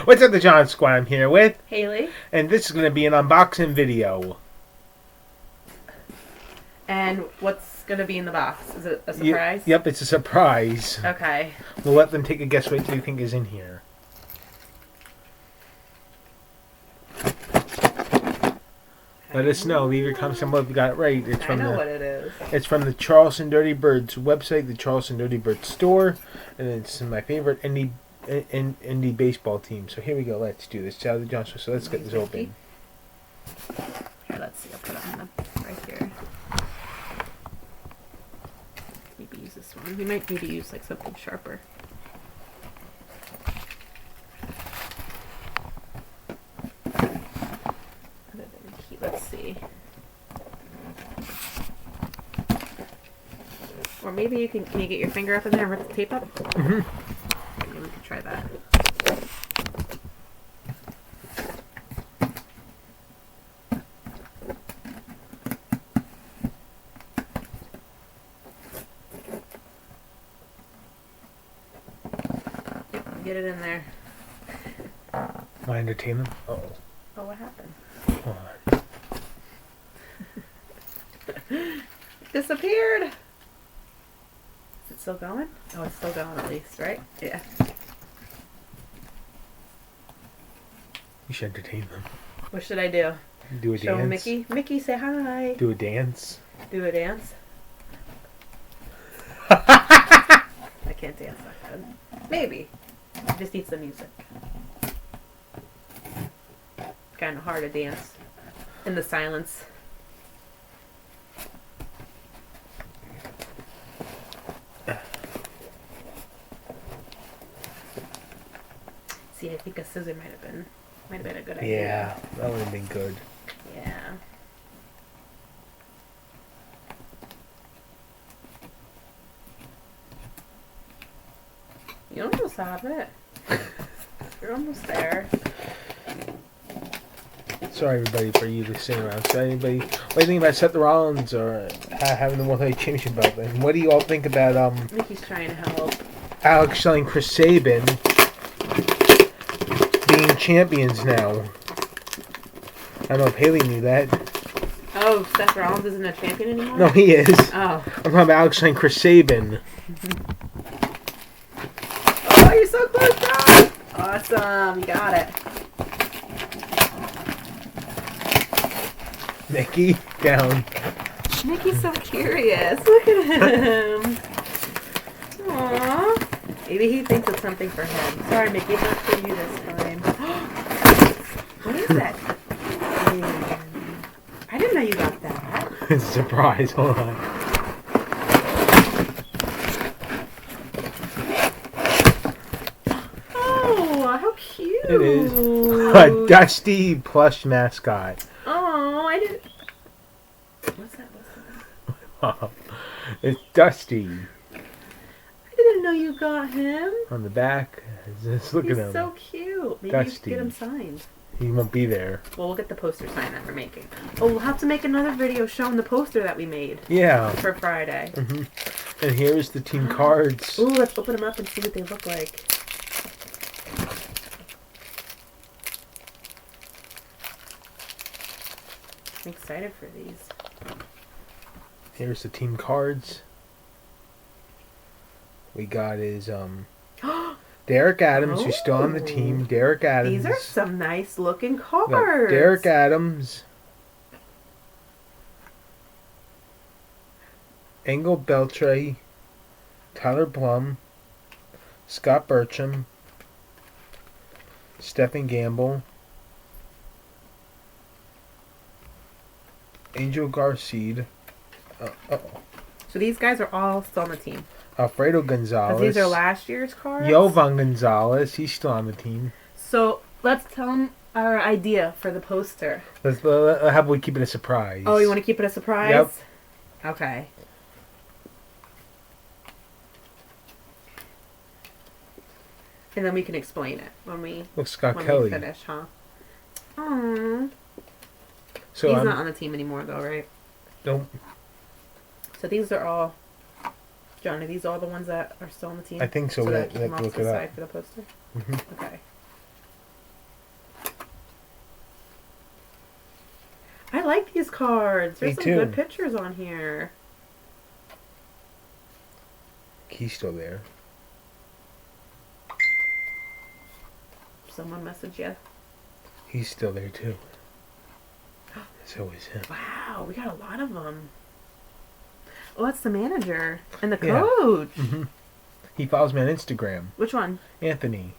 What's up, the John Squad? I'm here with Hayley. and this is going to be an unboxing video. And what's going to be in the box? Is it a surprise? Yep, it's a surprise. Okay. We'll let them take a guess what they think is in here. Let us know. Leave your comments below if you got it right. It's from what it is. It's from the Charleston Dirty Birds website, the Charleston Dirty Birds store, and it's my favorite indie baseball team. So here we go. Let's do this. Shout out to Johnson. So let's get this open. Here, let's see. I'll put it on right here. Maybe use this one. We might need to use like something sharper. Let's see. Or maybe you can you get your finger up in there and rip the tape up? Mm-hmm. Maybe we could try that. Yep, get it in there. My entertainment. Oh, what happened? hold on. Disappeared. Is it still going? Oh, it's still going at least, right? Yeah. You should entertain them. What should I do? Do a Show dance. Mickey. Mickey, say hi. Do a dance. Do a dance. I can't dance that good. Maybe. I just need some music. Kind of hard to dance in the silence. See, I think a scissor might have been a good idea. Yeah, that would have been good. Yeah. You almost have it. You're almost there. Sorry, everybody, for you to sing around. So, anybody, what do you think about Seth Rollins or having the World Heavyweight Championship belt? And what do you all think about Mickey's trying to help. Alex Shelley, Chris Sabin being champions now? I don't know if Hayley knew that. Oh, Seth Rollins isn't a champion anymore? No, he is. Oh. I'm talking about Alex Shelley, Chris Sabin. Oh, you're so close, John! Awesome, you got it. Mickey, down. Mickey's so curious. Look at him. Aww. Maybe he thinks it's something for him. Sorry, Mickey, it's not for you this time. What is that? I didn't know you got that. It's a surprise. Hold on. Oh, how cute. It is a Dusty plush mascot. Oh, I didn't. What's that? It's Dusty. I didn't know you got him. On the back. Just look at him. He's so cute. Maybe Dusty. you should get him signed. He won't be there. Well, we'll get the poster signed that we're making. Oh, we'll have to make another video showing the poster that we made. Yeah. For Friday. Mm-hmm. And here's the team cards. Ooh, let's open them up and see what they look like. I'm excited for these. Here's the team cards. We got is Derek Adams, who's still on the team. Derek Adams. These are some nice looking We got cards. Derek Adams. Engel Beltre. Tyler Plum. Scott Burcham. Stephen Gamble. Angel Garcia. So these guys are all still on the team. Alfredo Gonzalez. These are last year's cards? Jovan Gonzalez. He's still on the team. So let's tell them our idea for the poster. How about we keep it a surprise? Oh, you want to keep it a surprise? Yep. Okay. And then we can explain it when we Scott Kelly. finish, huh? Aww. So He's not on the team anymore, though, right? Nope. So these are all... John, are these all the ones that are still on the team? I think so. So We that have keep to them off look to it the up. side for the poster? Mhm. Okay. cards. There's Me some too. good pictures on here. He's still there. Someone message you. He's still there too. It's always him. Wow, we got a lot of them. Oh, that's the manager and the Yeah. coach. Mm-hmm. He follows me on Instagram. Which one? Anthony.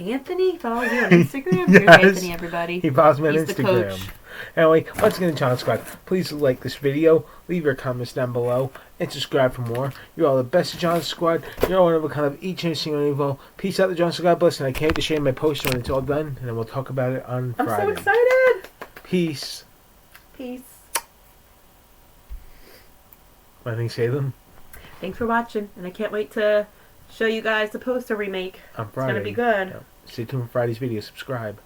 Anthony follows you on Instagram? Yes. Here's Anthony, everybody. He follows me on He's the Instagram. coach. Anyway, once again, John Squad, please like this video, leave your comments down below, and subscribe for more. You're all the best of John Squad. You're all one of a kind of each and single info. Peace out, the John Squad. God bless, and I can't wait to share my poster when it's all done, and then we'll talk about it on I'm Friday. so excited. Peace. Peace. Anything say them? Thanks for watching, and I can't wait to show you guys the poster remake. On Friday. It's going to be good. Yeah. Stay tuned for Friday's video. Subscribe.